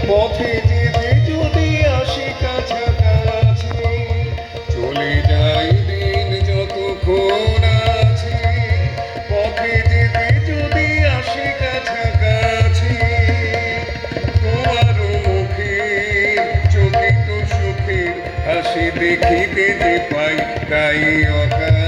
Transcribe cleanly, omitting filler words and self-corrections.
পথে যেতে যদি আসি কাছাকাছি, চলে যাই দিন যতক্ষণ আছে। পথে যেতে যদি আসি কাছাকাছি, তোমার মুখে চকিত সুখের হাসি দেখিতে যে পাই, তাই অকাল